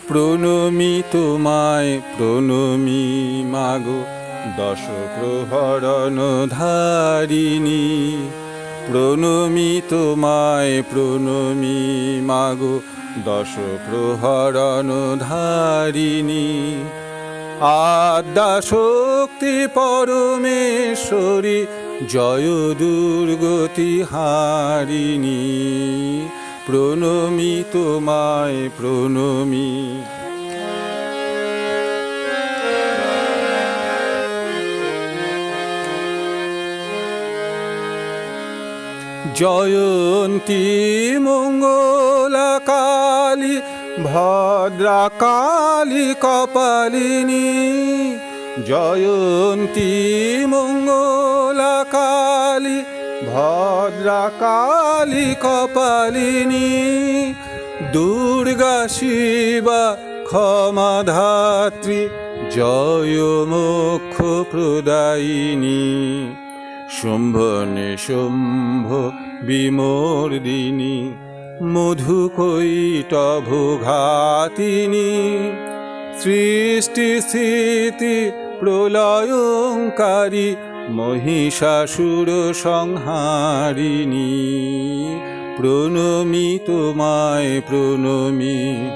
প্রণমি তোমায় প্রণমি মাগো দশ প্রহরণ ধারিণী। প্রণমি তোমায় প্রণমি মাগো দশ প্রহরণ ধারিণী। আদ্যা শক্তি পরমেশ্বরী জয় দুর্গতি হারিণী। প্রণমি তোমায় প্রণমি। জয়ন্তী মঙ্গলা কালী ভদ্রা কালী কপালিনী। জয়ন্তী মঙ্গলা কালী ভদ্রা কালী কপালিনী। দুর্গা শিবা ক্ষমাধাত্রী জয় মোক্ষ প্রদায়িনী। শুম্ভ নিশুম্ভ বিমর্দিনী মধুকৈটভ ঘাতিনী। সৃষ্টি স্থিতি প্রলয়ঙ্কারী মহিষাসুর সংহারিণী। প্রণমি তোমায় প্রণমি।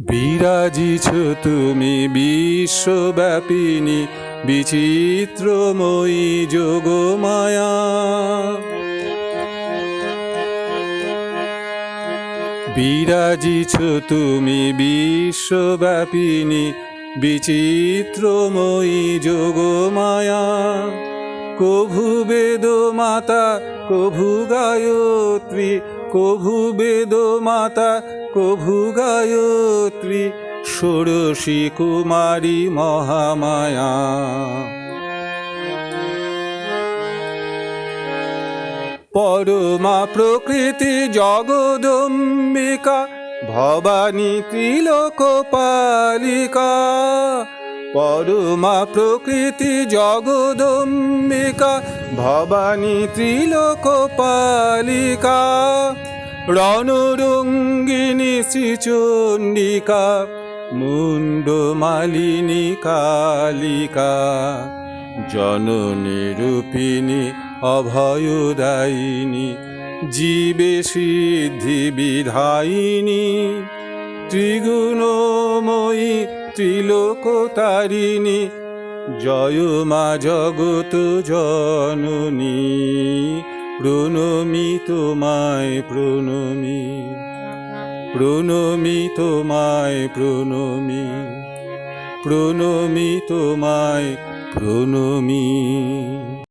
বিরাজিছ তুমি বিশ্বব্যাপিনী বিচিত্রময়ী যোগমায়া। বিরাজিছ তুমি বিশ্বব্যাপিনী বিচিত্রময়ী যোগমায়া। কভু বেদ মাতা কভু গায়ত্রী, কভু বেদ মাতা কভু গায়ত্রী। ষোড়শী কুমারী মহামায়া। পরমা প্রকৃতি জগদম্বিকা ভবানী ত্রিলোকপালিকা। পরমা প্রকৃতি জগদম্বিকা ভবানী ত্রিলোকপালিকা। রণরঙ্গিনী শ্রীচণ্ডিকা মুণ্ডমালিনী কালিকা। জননী রূপিণী অভয়দায়িনী জীবে সিদ্ধি বিধায়িনী। ত্রিগুণময়ী ত্রিলোকতারিণী জয় মা জগত জননী। প্রণমি তোমায় প্রণমি। প্রণমি তোমায় প্রণমি। প্রণমি তোমায় প্রণমি।